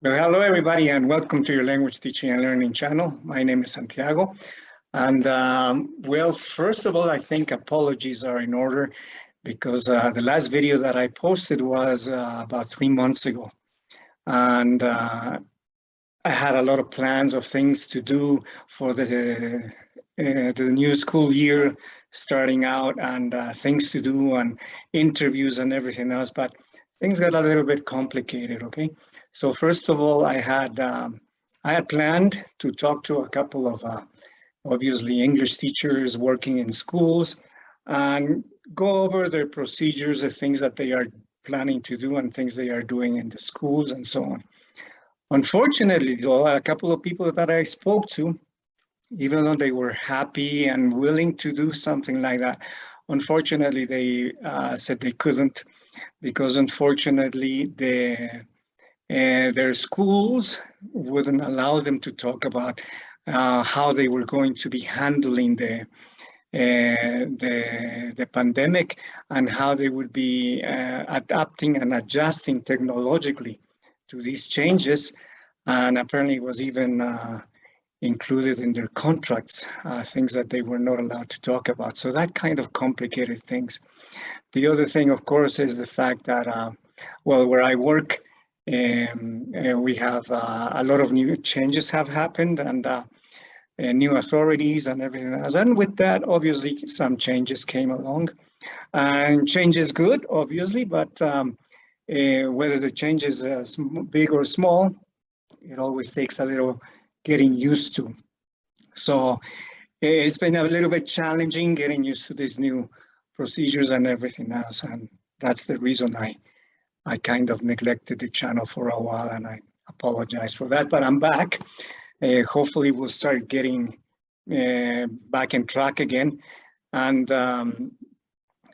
Well, hello, everybody, and welcome to your language teaching and learning channel. My name is Santiago. And well, first of all, I think apologies are in order because the last video that I posted was about 3 months ago. And I had a lot of plans of things to do for the new school year starting out and things to do and interviews and everything else. But things got a little bit complicated, okay? So first of all, I had planned to talk to a couple of obviously English teachers working in schools and go over their procedures, the things that they are planning to do and things they are doing in the schools and so on. Unfortunately, though, a couple of people that I spoke to, even though they were happy and willing to do something like that, unfortunately, they said they couldn't because unfortunately, their schools wouldn't allow them to talk about how they were going to be handling the pandemic and how they would be adapting and adjusting technologically to these changes. And apparently it was even included in their contracts, things that they were not allowed to talk about. So that kind of complicated things. The other thing, of course, is the fact that, well, where I work, we have a lot of new changes have happened and new authorities and everything else. And with that, obviously, some changes came along. And change is good, obviously, but whether the change is big or small, it always takes a little getting used to. So it's been a little bit challenging getting used to these new procedures and everything else. And that's the reason I kind of neglected the channel for a while, and I apologize for that, but I'm back. Hopefully we'll start getting back in track again. And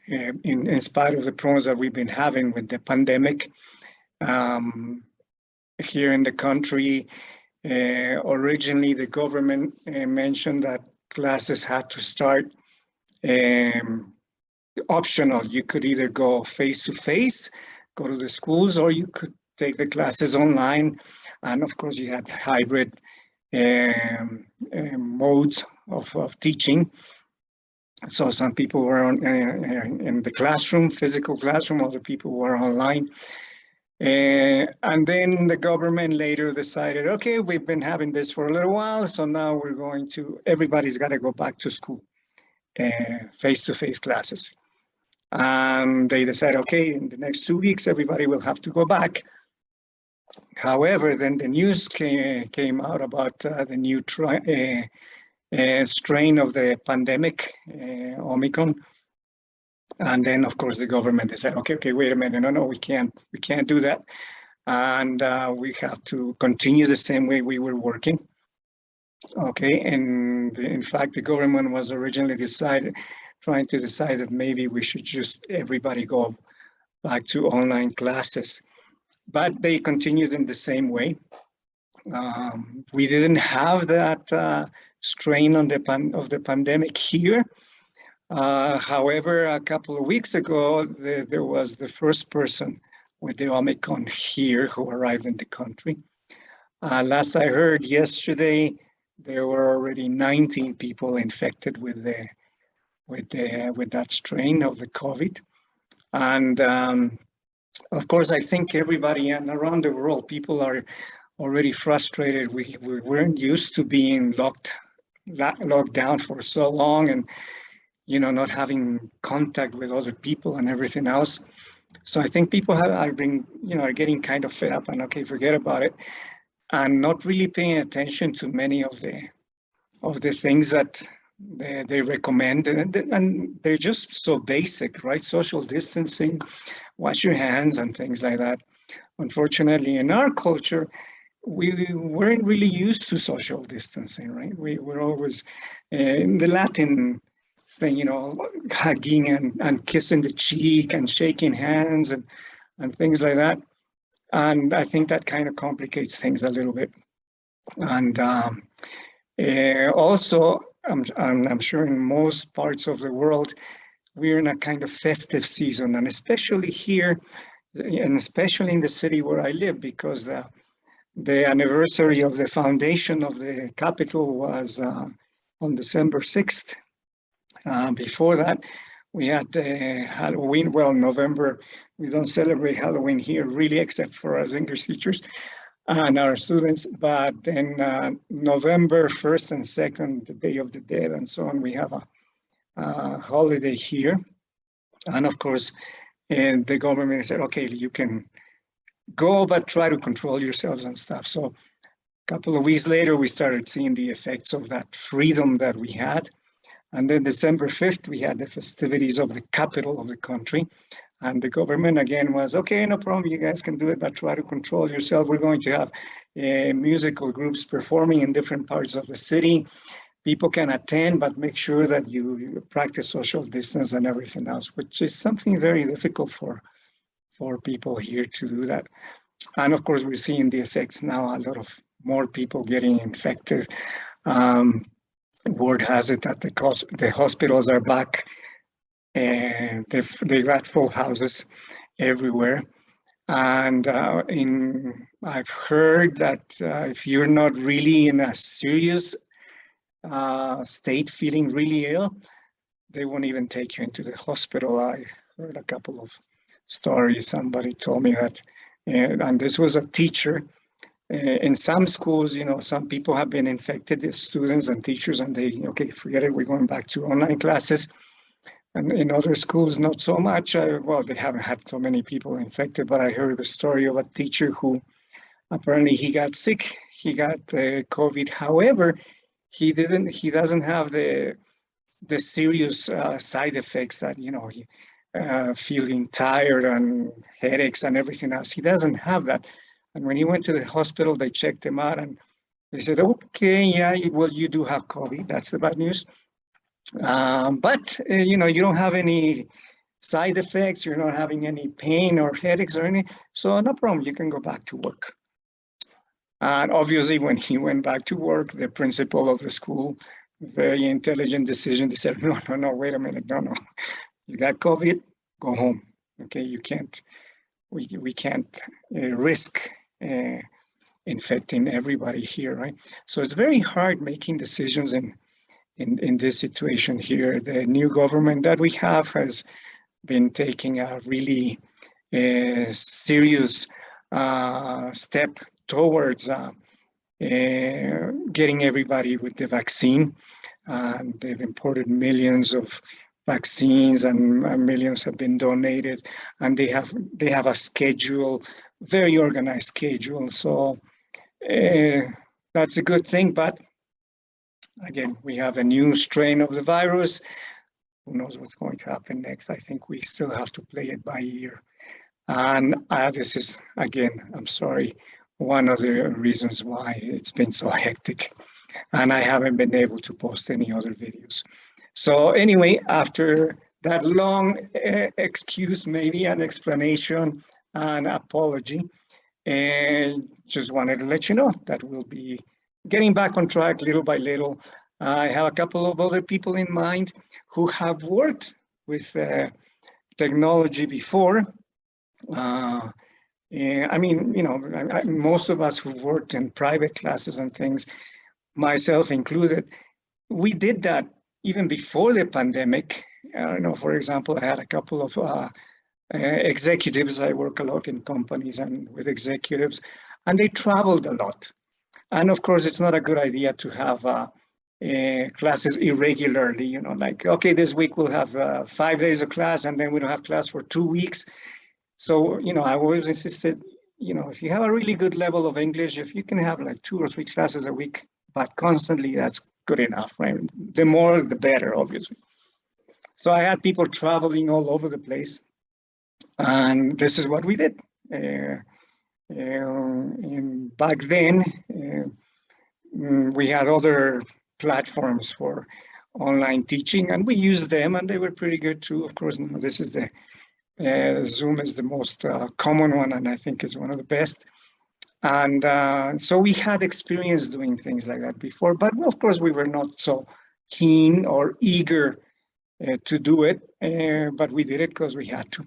in spite of the problems that we've been having with the pandemic here in the country, originally the government mentioned that classes had to start optional. You could either go face-to-face, go to the schools, or you could take the classes online. And of course, you had hybrid modes of teaching. So some people were in the classroom, physical classroom, other people were online. And then the government later decided, okay, we've been having this for a little while, so now we're going to, everybody's got to go back to school, face-to-face classes. They decided, okay, in the next 2 weeks, everybody will have to go back. However, then the news came out about the new strain of the pandemic, Omicron. And then, of course, the government decided, okay, wait a minute, no, we can't do that. And we have to continue the same way we were working. Okay, and in fact, the government was originally trying to decide that maybe we should just everybody go back to online classes, but they continued in the same way. We didn't have that strain of the pandemic here. However, a couple of weeks ago, there was the first person with the Omicron here who arrived in the country. Last I heard yesterday, there were already 19 people infected with that strain of the COVID. And of course, I think everybody and around the world, people are already frustrated. We weren't used to being locked down for so long and, you know, not having contact with other people and everything else. So I think people are getting kind of fed up and, okay, forget about it, and not really paying attention to many of the things that they recommend, and they're just so basic, right? Social distancing, wash your hands and things like that. Unfortunately, in our culture, we weren't really used to social distancing, right? We were always in the Latin thing, you know, hugging and kissing the cheek and shaking hands and things like that. And I think that kind of complicates things a little bit. And also, I'm sure in most parts of the world, we're in a kind of festive season, and especially here, and especially in the city where I live, because The anniversary of the foundation of the Capitol was on December 6th. Before that, we had Halloween. Well, November, we don't celebrate Halloween here really, except for us English teachers and our students. But then November 1st and 2nd, the Day of the Dead and so on, we have a holiday here. And of course, the government said, okay, you can go, but try to control yourselves and stuff. So a couple of weeks later, we started seeing the effects of that freedom that we had. And then December 5th, we had the festivities of the capital of the country. And the government again was, okay, no problem, you guys can do it, but try to control yourself. We're going to have musical groups performing in different parts of the city. People can attend, but make sure that you practice social distance and everything else, which is something very difficult for people here to do that. And of course, we're seeing the effects now, a lot of more people getting infected. Word has it that the hospitals are back, and they got full houses everywhere. And I've heard that if you're not really in a serious state, feeling really ill, they won't even take you into the hospital. I heard a couple of stories. Somebody told me that, and this was a teacher. In some schools, some people have been infected, the students and teachers, and they, okay, forget it, we're going back to online classes. And in other schools, not so much. Well, they haven't had so many people infected, but I heard the story of a teacher who apparently he got sick, he got COVID. However, he doesn't have the serious side effects that, feeling tired and headaches and everything else. He doesn't have that. And when he went to the hospital, they checked him out and they said, okay, yeah, well, you do have COVID. That's the bad news. But, you don't have any side effects. You're not having any pain or headaches or anything. So no problem. You can go back to work. And obviously, when he went back to work, the principal of the school, very intelligent decision, they said, no, wait a minute. No. You got COVID, go home. Okay, you can't, we can't risk infecting everybody here, right? So it's very hard making decisions in this situation here. The new government that we have has been taking a really serious step towards getting everybody with the vaccine. They've imported millions of vaccines and millions have been donated, and they have a schedule, very organized schedule. So that's a good thing. But again, we have a new strain of the virus. Who knows what's going to happen next? I think we still have to play it by ear. And this is, again, I'm sorry, one of the reasons why it's been so hectic. And I haven't been able to post any other videos. So anyway, after that long excuse, maybe an explanation and apology, and just wanted to let you know that we'll be getting back on track little by little. I have a couple of other people in mind who have worked with technology before. I mean, most of us who've worked in private classes and things, myself included, we did that even before the pandemic. For example, I had a couple of executives. I work a lot in companies and with executives, and they traveled a lot. And of course, it's not a good idea to have classes irregularly, like, okay, this week we'll have 5 days of class and then we don't have class for 2 weeks. So, I always insisted, if you have a really good level of English, if you can have like 2 or 3 classes a week, but constantly, that's good enough, right? The more, the better, obviously. So I had people traveling all over the place, and this is what we did. Back then, we had other platforms for online teaching, and we used them, and they were pretty good too. Of course, now this is the Zoom is the most common one, and I think is one of the best. And so we had experience doing things like that before, but of course we were not so keen or eager to do it, but we did it because we had to.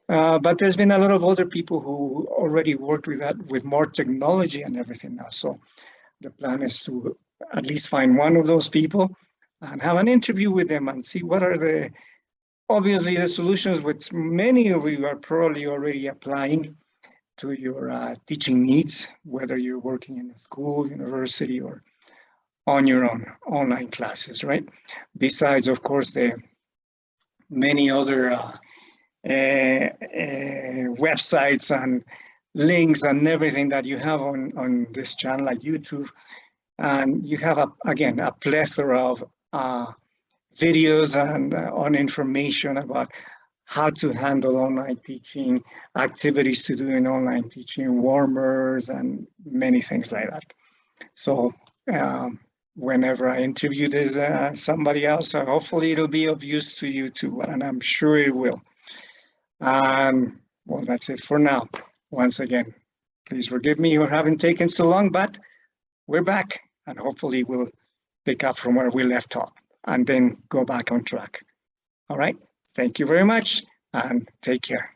But there's been a lot of older people who already worked with that, with more technology and everything now. So the plan is to at least find one of those people and have an interview with them and see what are obviously the solutions which many of you are probably already applying to your teaching needs, whether you're working in a school, university, or on your own online classes, right? Besides, of course, the many other websites and links and everything that you have on this channel like YouTube. And you have, again, a plethora of videos and on information about how to handle online teaching, activities to do in online teaching, warmers, and many things like that. So whenever I interview this somebody else, hopefully it'll be of use to you too, and I'm sure it will. Well, that's it for now. Once again, please forgive me for having taken so long, but we're back, and hopefully we'll pick up from where we left off and then go back on track. All right, thank you very much and take care.